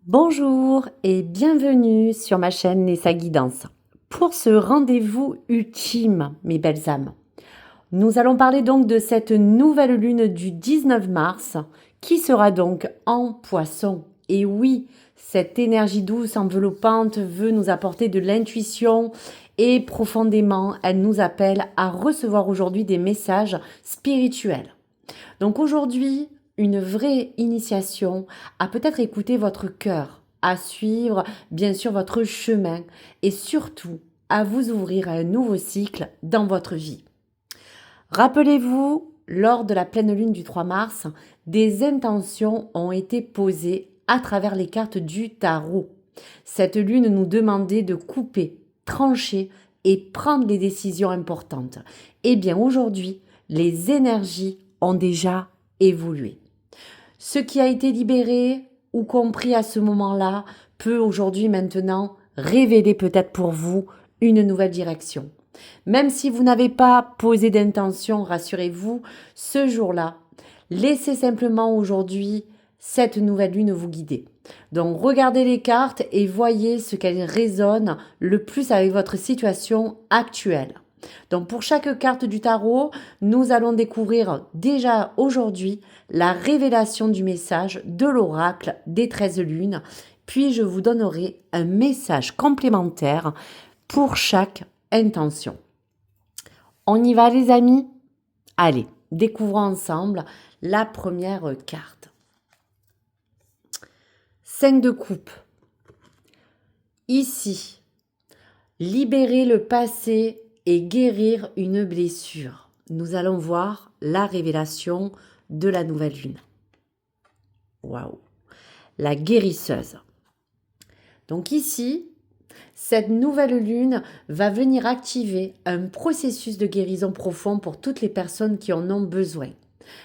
Bonjour et bienvenue sur ma chaîne Nessa Guidance. Pour ce rendez-vous ultime, mes belles âmes, nous allons parler donc de cette nouvelle lune du 19 mars qui sera donc en Poisson. Et oui, cette énergie douce enveloppante veut nous apporter de l'intuition et profondément, elle nous appelle à recevoir aujourd'hui des messages spirituels. Donc aujourd'hui, une vraie initiation à peut-être écouter votre cœur, à suivre bien sûr votre chemin et surtout à vous ouvrir à un nouveau cycle dans votre vie. Rappelez-vous, lors de la pleine lune du 3 mars, des intentions ont été posées à travers les cartes du tarot. Cette lune nous demandait de couper, trancher et prendre les décisions importantes. Eh bien aujourd'hui, les énergies ont déjà évolué. Ce qui a été libéré ou compris à ce moment-là peut aujourd'hui maintenant révéler peut-être pour vous une nouvelle direction. Même si vous n'avez pas posé d'intention, rassurez-vous, ce jour-là, laissez simplement aujourd'hui cette nouvelle lune vous guider. Donc regardez les cartes et voyez ce qu'elles résonnent le plus avec votre situation actuelle. Donc pour chaque carte du tarot, nous allons découvrir déjà aujourd'hui la révélation du message de l'oracle des 13 lunes, puis je vous donnerai un message complémentaire pour chaque intention. On y va les amis? Allez, découvrons ensemble la première carte. 5 de coupe. Ici, libérer le passé et guérir une blessure. Nous allons voir la révélation de la nouvelle lune. Waouh! La guérisseuse. Donc ici, cette nouvelle lune va venir activer un processus de guérison profond pour toutes les personnes qui en ont besoin.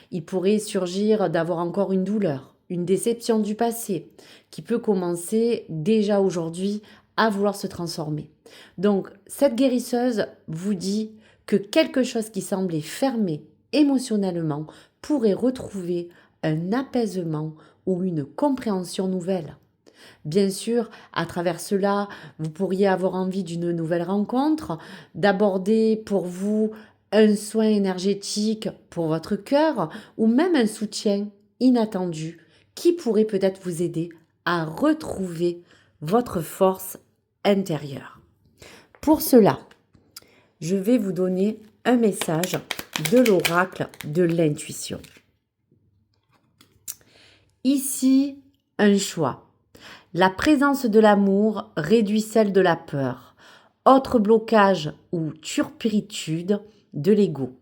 Il pourrait surgir d'avoir encore une douleur, une déception du passé, qui peut commencer déjà aujourd'hui à vouloir se transformer. Donc, cette guérisseuse vous dit que quelque chose qui semblait fermé émotionnellement pourrait retrouver un apaisement ou une compréhension nouvelle. Bien sûr, à travers cela, vous pourriez avoir envie d'une nouvelle rencontre, d'aborder pour vous un soin énergétique pour votre cœur ou même un soutien inattendu qui pourrait peut-être vous aider à retrouver votre force intérieure. Pour cela, je vais vous donner un message de l'oracle de l'intuition. Ici, un choix. La présence de l'amour réduit celle de la peur. Autre blocage ou turpitude de l'ego.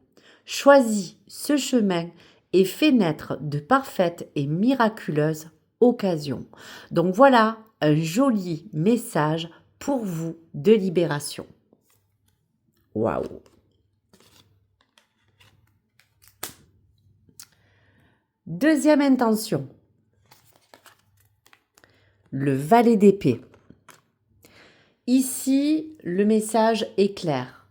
Choisis ce chemin et fais naître de parfaites et miraculeuses occasions. Donc voilà un joli message pour vous de libération. Waouh! Deuxième intention. Le valet d'épée. Ici, le message est clair.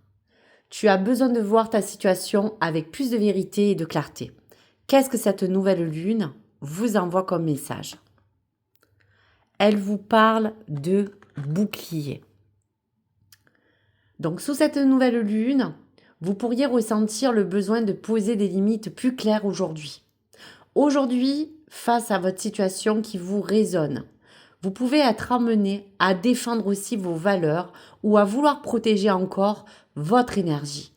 Tu as besoin de voir ta situation avec plus de vérité et de clarté. Qu'est-ce que cette nouvelle lune vous envoie comme message? Elle vous parle de bouclier. Donc, sous cette nouvelle lune, vous pourriez ressentir le besoin de poser des limites plus claires aujourd'hui. Aujourd'hui, face à votre situation qui vous résonne, vous pouvez être amené à défendre aussi vos valeurs ou à vouloir protéger encore votre énergie.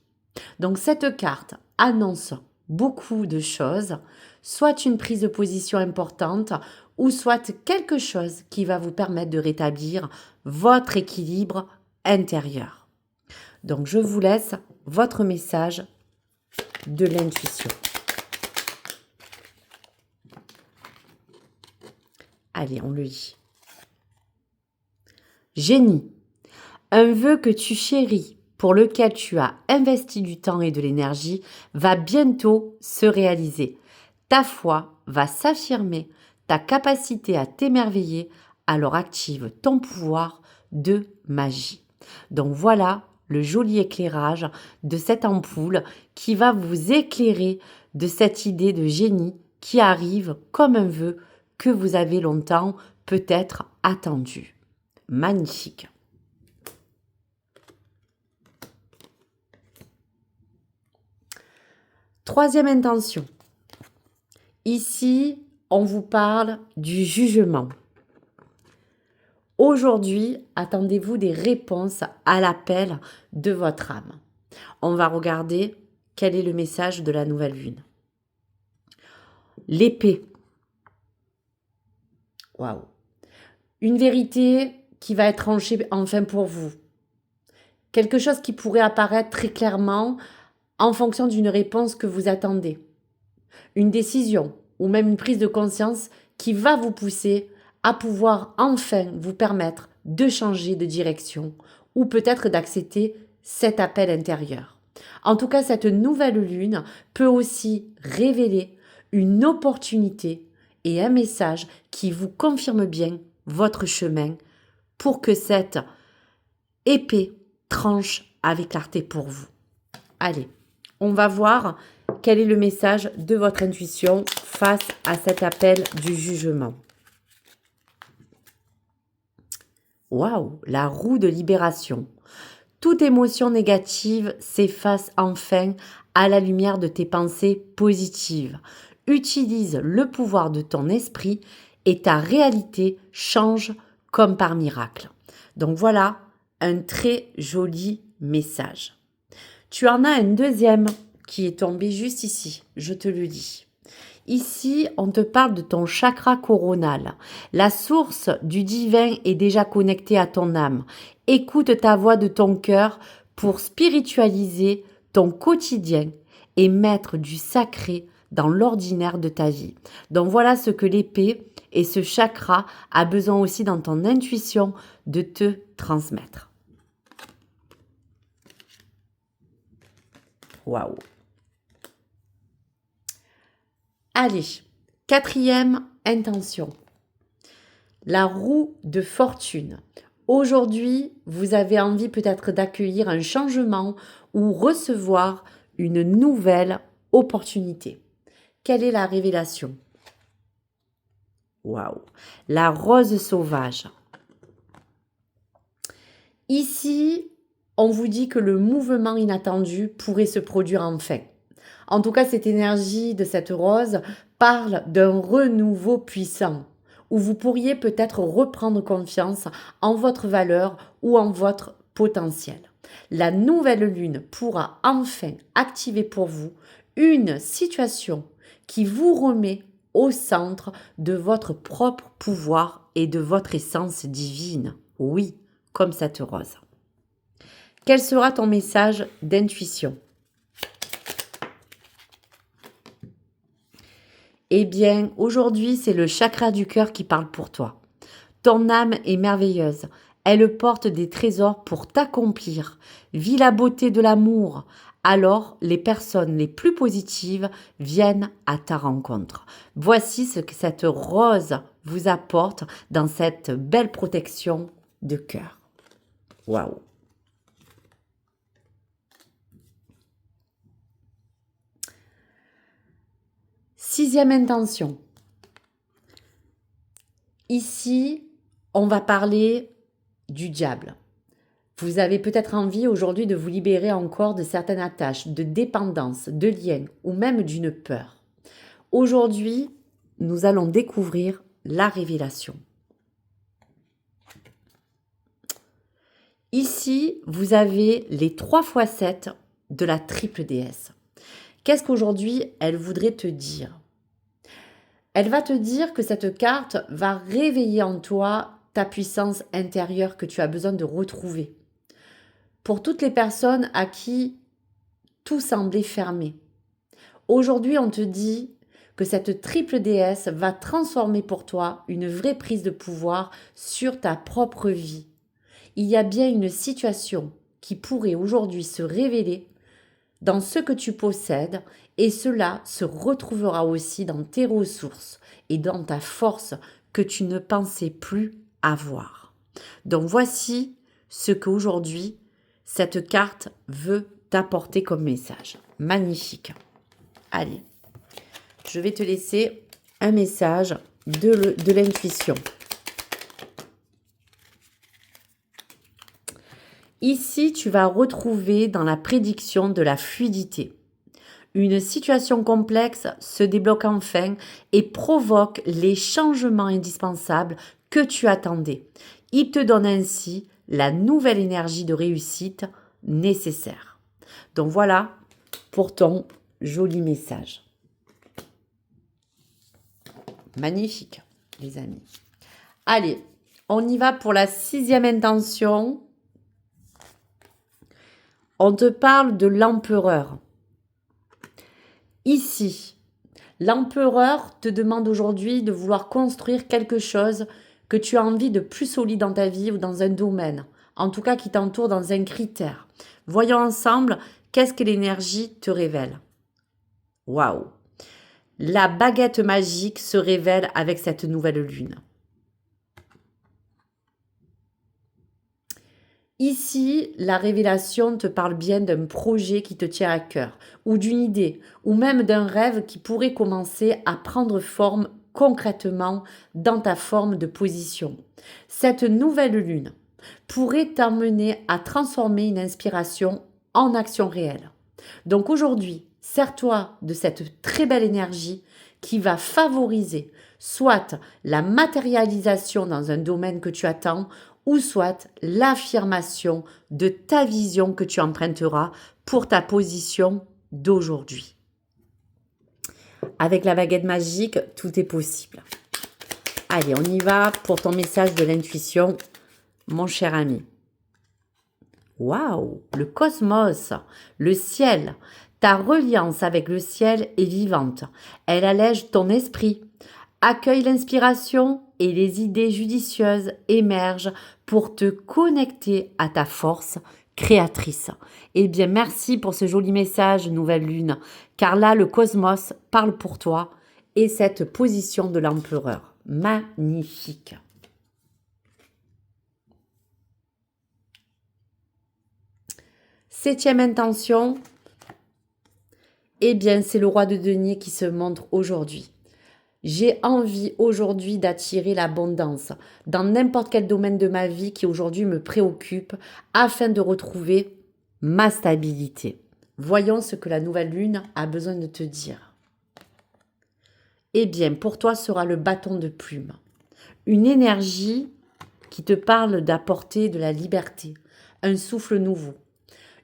Donc cette carte annonce beaucoup de choses, soit une prise de position importante ou soit quelque chose qui va vous permettre de rétablir votre équilibre intérieur. Donc je vous laisse votre message de l'intuition. Allez, on le lit. Génie, un vœu que tu chéris pour lequel tu as investi du temps et de l'énergie va bientôt se réaliser. Ta foi va s'affirmer, ta capacité à t'émerveiller, alors active ton pouvoir de magie. Donc voilà le joli éclairage de cette ampoule qui va vous éclairer de cette idée de génie qui arrive comme un vœu que vous avez longtemps peut-être attendu. Magnifique. Troisième intention. Ici, on vous parle du jugement. Aujourd'hui, attendez-vous des réponses à l'appel de votre âme. On va regarder quel est le message de la nouvelle lune. L'épée. Waouh. Une vérité qui va être tranchée enfin pour vous. Quelque chose qui pourrait apparaître très clairement en fonction d'une réponse que vous attendez. Une décision ou même une prise de conscience qui va vous pousser à pouvoir enfin vous permettre de changer de direction ou peut-être d'accepter cet appel intérieur. En tout cas, cette nouvelle lune peut aussi révéler une opportunité et un message qui vous confirme bien votre chemin pour que cette épée tranche avec clarté pour vous. Allez, on va voir quel est le message de votre intuition face à cet appel du jugement. Waouh, la roue de libération. Toute émotion négative s'efface enfin à la lumière de tes pensées positives. Utilise le pouvoir de ton esprit et ta réalité change comme par miracle. Donc voilà un très joli message. Tu en as un deuxième qui est tombé juste ici, je te le dis. Ici, on te parle de ton chakra coronal. La source du divin est déjà connectée à ton âme. Écoute ta voix de ton cœur pour spiritualiser ton quotidien et mettre du sacré dans l'ordinaire de ta vie. Donc voilà ce que l'épée et ce chakra a besoin aussi dans ton intuition de te transmettre. Waouh! Allez, quatrième intention. La roue de fortune. Aujourd'hui, vous avez envie peut-être d'accueillir un changement ou recevoir une nouvelle opportunité. Quelle est la révélation? Waouh! La rose sauvage. Ici, on vous dit que le mouvement inattendu pourrait se produire enfin. En tout cas, cette énergie de cette rose parle d'un renouveau puissant, où vous pourriez peut-être reprendre confiance en votre valeur ou en votre potentiel. La nouvelle lune pourra enfin activer pour vous une situation qui vous remet au centre de votre propre pouvoir et de votre essence divine. Oui, comme cette rose. Quel sera ton message d'intuition? Eh bien, aujourd'hui, c'est le chakra du cœur qui parle pour toi. Ton âme est merveilleuse. Elle porte des trésors pour t'accomplir. Vis la beauté de l'amour. Alors, les personnes les plus positives viennent à ta rencontre. Voici ce que cette rose vous apporte dans cette belle protection de cœur. Waouh! Sixième intention. Ici, on va parler du diable. Vous avez peut-être envie aujourd'hui de vous libérer encore de certaines attaches, de dépendance, de liens ou même d'une peur. Aujourd'hui, nous allons découvrir la révélation. Ici, vous avez les 3 x 7 de la triple déesse. Qu'est-ce qu'aujourd'hui elle voudrait te dire? Elle va te dire que cette carte va réveiller en toi ta puissance intérieure que tu as besoin de retrouver. Pour toutes les personnes à qui tout semblait fermé, aujourd'hui on te dit que cette triple déesse va transformer pour toi une vraie prise de pouvoir sur ta propre vie. Il y a bien une situation qui pourrait aujourd'hui se révéler dans ce que tu possèdes et cela se retrouvera aussi dans tes ressources et dans ta force que tu ne pensais plus avoir. Donc voici ce qu'aujourd'hui cette carte veut t'apporter comme message. Magnifique. Allez, je vais te laisser un message de l'intuition. Ici, tu vas retrouver dans la prédiction de la fluidité. Une situation complexe se débloque enfin et provoque les changements indispensables que tu attendais. Il te donne ainsi la nouvelle énergie de réussite nécessaire. Donc voilà pour ton joli message. Magnifique, les amis. Allez, on y va pour la 6e intention. On te parle de l'empereur. Ici, l'empereur te demande aujourd'hui de vouloir construire quelque chose que tu as envie de plus solide dans ta vie ou dans un domaine, en tout cas qui t'entoure dans un critère. Voyons ensemble qu'est-ce que l'énergie te révèle. Waouh! La baguette magique se révèle avec cette nouvelle lune. Ici, la révélation te parle bien d'un projet qui te tient à cœur, ou d'une idée, ou même d'un rêve qui pourrait commencer à prendre forme concrètement dans ta forme de position. Cette nouvelle lune pourrait t'amener à transformer une inspiration en action réelle. Donc aujourd'hui, sers-toi de cette très belle énergie qui va favoriser soit la matérialisation dans un domaine que tu attends, ou soit l'affirmation de ta vision que tu emprunteras pour ta position d'aujourd'hui. Avec la baguette magique, tout est possible. Allez, on y va pour ton message de l'intuition, mon cher ami. Waouh, le cosmos, le ciel. Ta reliance avec le ciel est vivante. Elle allège ton esprit. Accueille l'inspiration et les idées judicieuses émergent pour te connecter à ta force créatrice. Eh bien, merci pour ce joli message, nouvelle lune, car là, le cosmos parle pour toi et cette position de l'empereur. Magnifique. Septième intention, eh bien, c'est le roi de denier qui se montre aujourd'hui. J'ai envie aujourd'hui d'attirer l'abondance dans n'importe quel domaine de ma vie qui aujourd'hui me préoccupe afin de retrouver ma stabilité. Voyons ce que la nouvelle lune a besoin de te dire. Eh bien, pour toi sera le bâton de plume. Une énergie qui te parle d'apporter de la liberté, un souffle nouveau.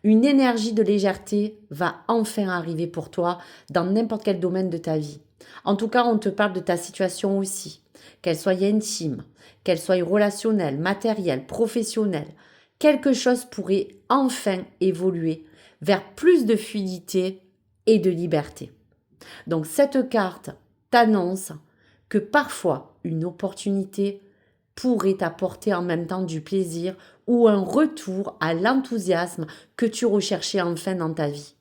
Une énergie de légèreté va enfin arriver pour toi dans n'importe quel domaine de ta vie. En tout cas, on te parle de ta situation aussi, qu'elle soit intime, qu'elle soit relationnelle, matérielle, professionnelle. Quelque chose pourrait enfin évoluer vers plus de fluidité et de liberté. Donc cette carte t'annonce que parfois une opportunité pourrait t'apporter en même temps du plaisir ou un retour à l'enthousiasme que tu recherchais enfin dans ta vie.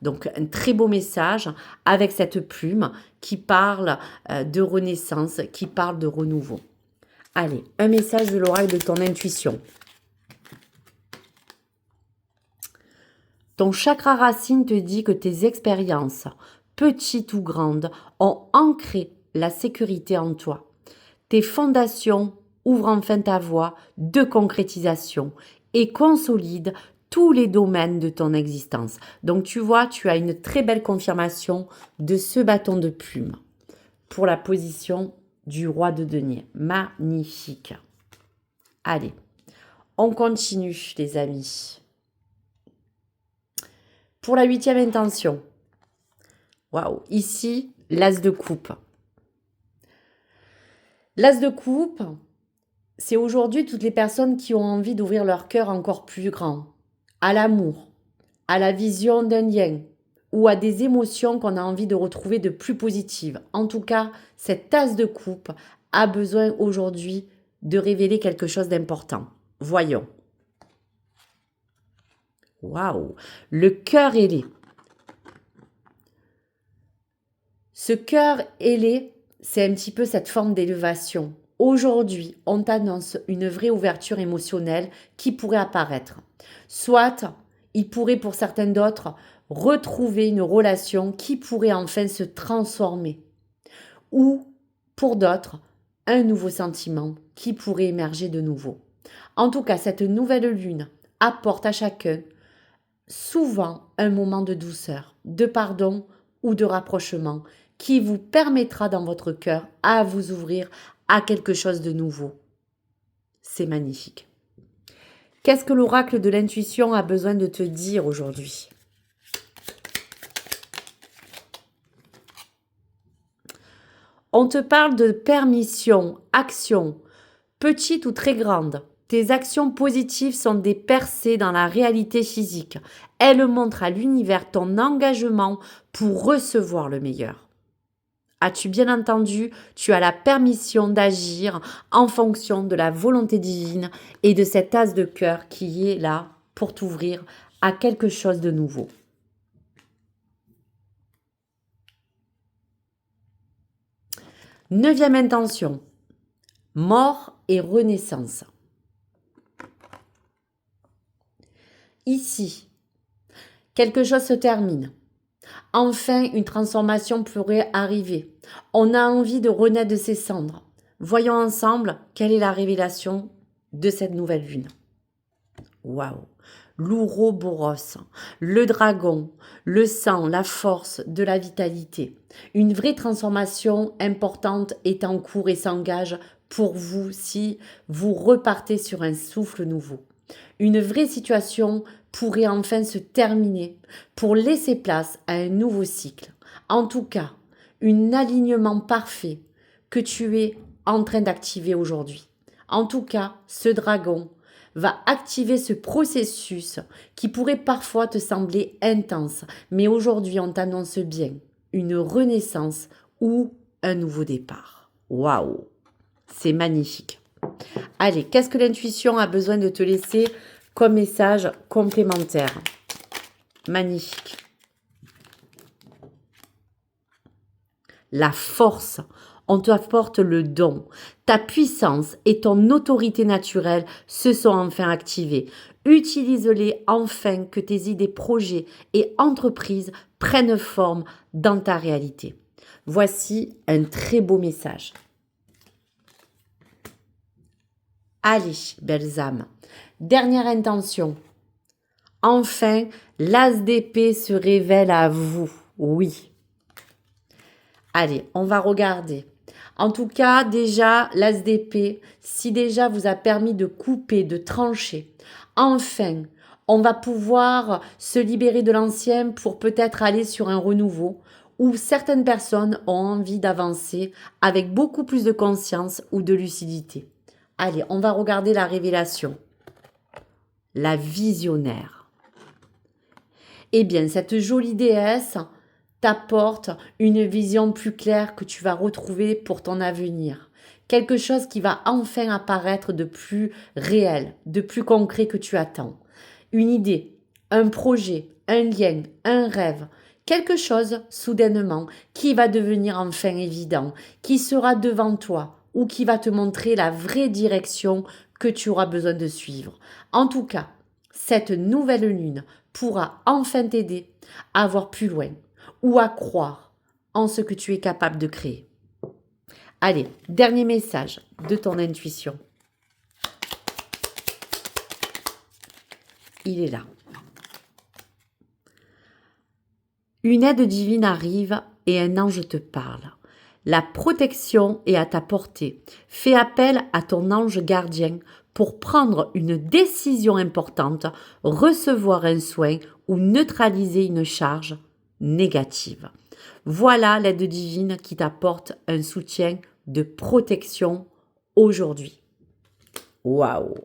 Donc un très beau message avec cette plume qui parle de renaissance, qui parle de renouveau. Allez, un message de l'oracle de ton intuition. Ton chakra racine te dit que tes expériences, petites ou grandes, ont ancré la sécurité en toi. Tes fondations ouvrent enfin ta voie de concrétisation et consolident tous les domaines de ton existence. Donc tu vois, tu as une très belle confirmation de ce bâton de plume pour la position du roi de denier. Magnifique. Allez, on continue les amis. Pour la 8e intention. Waouh, ici, l'as de coupe. L'as de coupe, c'est aujourd'hui toutes les personnes qui ont envie d'ouvrir leur cœur encore plus grand, à l'amour, à la vision d'un lien ou à des émotions qu'on a envie de retrouver de plus positives. En tout cas, cette as de coupe a besoin aujourd'hui de révéler quelque chose d'important. Voyons. Waouh! Le cœur ailé. Ce cœur ailé, c'est un petit peu cette forme d'élévation. Aujourd'hui, on t'annonce une vraie ouverture émotionnelle qui pourrait apparaître. Soit, il pourrait pour certains d'autres retrouver une relation qui pourrait enfin se transformer. Ou, pour d'autres, un nouveau sentiment qui pourrait émerger de nouveau. En tout cas, cette nouvelle lune apporte à chacun souvent un moment de douceur, de pardon ou de rapprochement qui vous permettra dans votre cœur à vous ouvrir à quelque chose de nouveau. C'est magnifique. Qu'est-ce que l'oracle de l'intuition a besoin de te dire aujourd'hui? On te parle de permission, action, petite ou très grande. Tes actions positives sont des percées dans la réalité physique. Elles montrent à l'univers ton engagement pour recevoir le meilleur. As-tu bien entendu? Tu as la permission d'agir en fonction de la volonté divine et de cet as de cœur qui est là pour t'ouvrir à quelque chose de nouveau. Neuvième intention, mort et renaissance. Ici, quelque chose se termine. Enfin, une transformation pourrait arriver. On a envie de renaître de ses cendres. Voyons ensemble quelle est la révélation de cette nouvelle lune. Waouh! L'ouroboros, le dragon, le sang, la force, de la vitalité. Une vraie transformation importante est en cours et s'engage pour vous si vous repartez sur un souffle nouveau. Une vraie situation pourrait enfin se terminer pour laisser place à un nouveau cycle. En tout cas, un alignement parfait que tu es en train d'activer aujourd'hui. En tout cas, ce dragon va activer ce processus qui pourrait parfois te sembler intense, mais aujourd'hui on t'annonce bien une renaissance ou un nouveau départ. Waouh, c'est magnifique. Allez, qu'est-ce que l'intuition a besoin de te laisser comme message complémentaire? Magnifique. La force. On t'apporte le don. Ta puissance et ton autorité naturelle se sont enfin activées. Utilise-les enfin que tes idées, projets et entreprises prennent forme dans ta réalité. Voici un très beau message. Allez, belles âmes. Dernière intention. Enfin, l'as d'épée se révèle à vous. Oui. Allez, on va regarder. En tout cas, déjà, l'as d'épée, si déjà vous a permis de couper, de trancher, enfin, on va pouvoir se libérer de l'ancien pour peut-être aller sur un renouveau où certaines personnes ont envie d'avancer avec beaucoup plus de conscience ou de lucidité. Allez, on va regarder la révélation. La visionnaire. Eh bien, cette jolie déesse t'apporte une vision plus claire que tu vas retrouver pour ton avenir. Quelque chose qui va enfin apparaître de plus réel, de plus concret que tu attends. Une idée, un projet, un lien, un rêve, quelque chose soudainement qui va devenir enfin évident, qui sera devant toi ou qui va te montrer la vraie direction que tu auras besoin de suivre. En tout cas, cette nouvelle lune pourra enfin t'aider à voir plus loin ou à croire en ce que tu es capable de créer. Allez, dernier message de ton intuition. Il est là. Une aide divine arrive et un ange te parle. La protection est à ta portée. Fais appel à ton ange gardien pour prendre une décision importante, recevoir un soin ou neutraliser une charge négative. Voilà l'aide divine qui t'apporte un soutien de protection aujourd'hui. Waouh!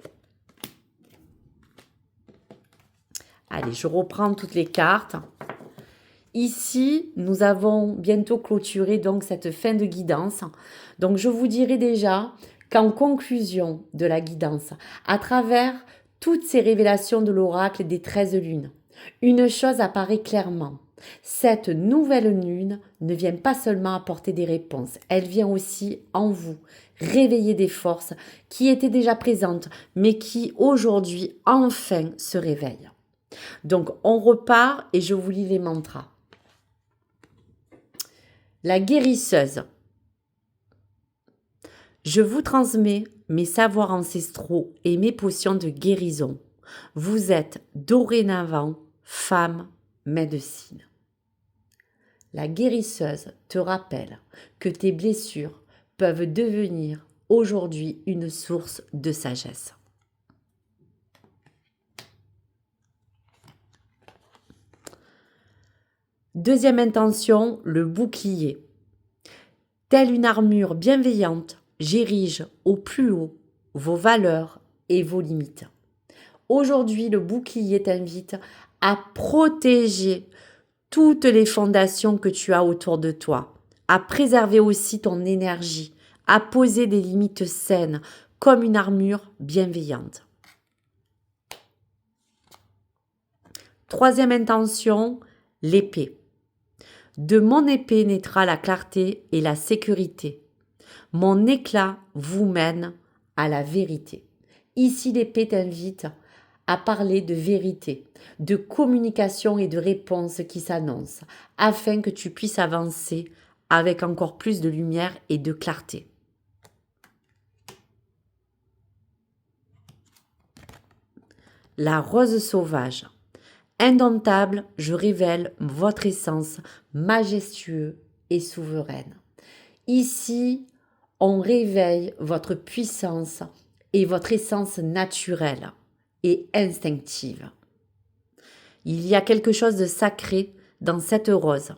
Allez, je reprends toutes les cartes. Ici, nous avons bientôt clôturé donc cette fin de guidance. Donc, je vous dirai déjà qu'en conclusion de la guidance, à travers toutes ces révélations de l'oracle des 13 lunes. Une chose apparaît clairement. Cette nouvelle lune ne vient pas seulement apporter des réponses, elle vient aussi en vous réveiller des forces qui étaient déjà présentes, mais qui aujourd'hui enfin se réveillent. Donc on repart et je vous lis les mantras. La guérisseuse. Je vous transmets mes savoirs ancestraux et mes potions de guérison. Vous êtes dorénavant femme médecine. La guérisseuse te rappelle que tes blessures peuvent devenir aujourd'hui une source de sagesse. Deuxième intention, le bouclier. Telle une armure bienveillante, j'érige au plus haut vos valeurs et vos limites. Aujourd'hui, le bouclier t'invite à protéger toutes les fondations que tu as autour de toi, à préserver aussi ton énergie, à poser des limites saines comme une armure bienveillante. Troisième intention, l'épée. De mon épée naîtra la clarté et la sécurité. Mon éclat vous mène à la vérité. Ici, l'épée t'invite à parler de vérité, de communication et de réponses qui s'annoncent, afin que tu puisses avancer avec encore plus de lumière et de clarté. La rose sauvage. Indomptable, je révèle votre essence majestueuse et souveraine. Ici, on réveille votre puissance et votre essence naturelle et instinctive. Il y a quelque chose de sacré dans cette rose.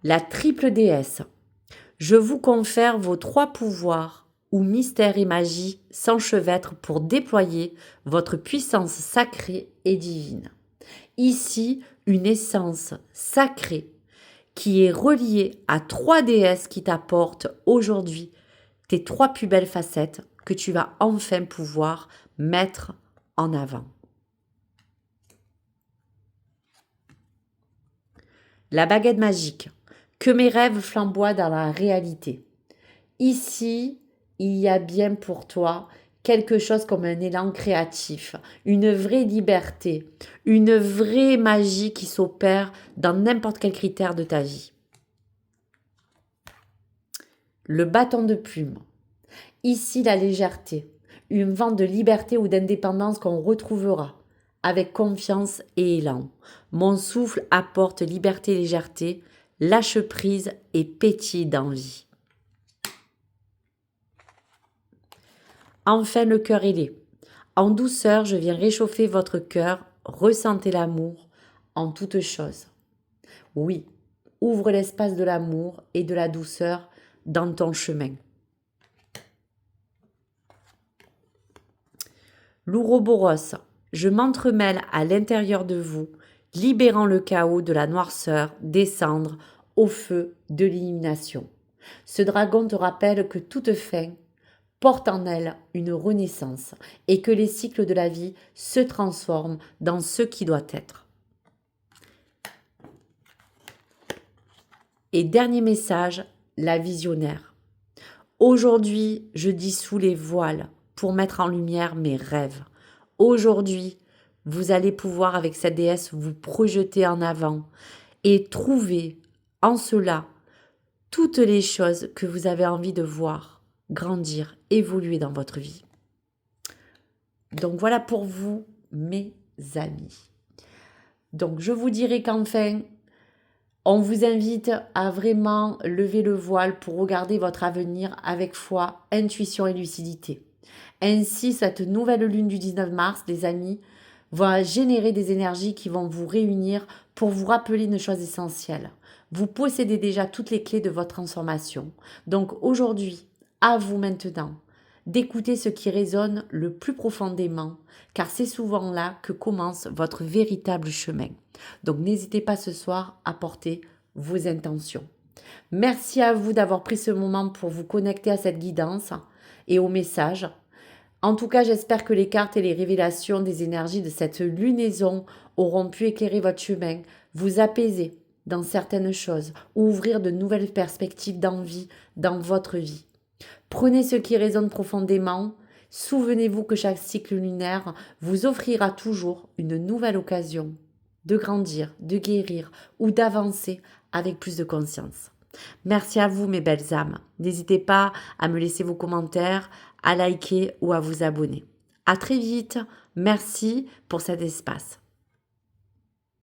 La triple déesse. Je vous confère vos 3 pouvoirs où mystère et magie s'enchevêtrent pour déployer votre puissance sacrée et divine. Ici, une essence sacrée qui est reliée à 3 déesses qui t'apportent aujourd'hui tes 3 plus belles facettes que tu vas enfin pouvoir mettre en avant. La baguette magique. Que mes rêves flamboient dans la réalité. Ici, il y a bien pour toi quelque chose comme un élan créatif, une vraie liberté, une vraie magie qui s'opère dans n'importe quel critère de ta vie. Le bâton de plume. Ici, la légèreté, une vent de liberté ou d'indépendance qu'on retrouvera avec confiance et élan. Mon souffle apporte liberté et légèreté, lâche prise et pétille d'envie. Enfin, le cœur ailé. En douceur, je viens réchauffer votre cœur, ressentez l'amour en toutes choses. Oui, ouvre l'espace de l'amour et de la douceur dans ton chemin. L'ouroboros, je m'entremêle à l'intérieur de vous, libérant le chaos de la noirceur, descendre au feu de l'illumination. Ce dragon te rappelle que toute fin porte en elle une renaissance et que les cycles de la vie se transforment dans ce qui doit être. Et dernier message, la visionnaire. Aujourd'hui, je dissous les voiles pour mettre en lumière mes rêves. Aujourd'hui, vous allez pouvoir avec cette déesse vous projeter en avant et trouver en cela toutes les choses que vous avez envie de voir grandir, évoluer dans votre vie. Donc voilà pour vous, mes amis. Donc je vous dirai qu'enfin, on vous invite à vraiment lever le voile pour regarder votre avenir avec foi, intuition et lucidité. Ainsi, cette nouvelle lune du 19 mars, les amis, va générer des énergies qui vont vous réunir pour vous rappeler une chose essentielle. Vous possédez déjà toutes les clés de votre transformation. Donc aujourd'hui, à vous maintenant d'écouter ce qui résonne le plus profondément, car c'est souvent là que commence votre véritable chemin. Donc n'hésitez pas ce soir à porter vos intentions. Merci à vous d'avoir pris ce moment pour vous connecter à cette guidance et au message. En tout cas, j'espère que les cartes et les révélations des énergies de cette lunaison auront pu éclairer votre chemin, vous apaiser dans certaines choses ou ouvrir de nouvelles perspectives d'envie dans votre vie. Prenez ce qui résonne profondément. Souvenez-vous que chaque cycle lunaire vous offrira toujours une nouvelle occasion de grandir, de guérir ou d'avancer avec plus de conscience. Merci à vous mes belles âmes. N'hésitez pas à me laisser vos commentaires, à liker ou à vous abonner. À très vite. Merci pour cet espace.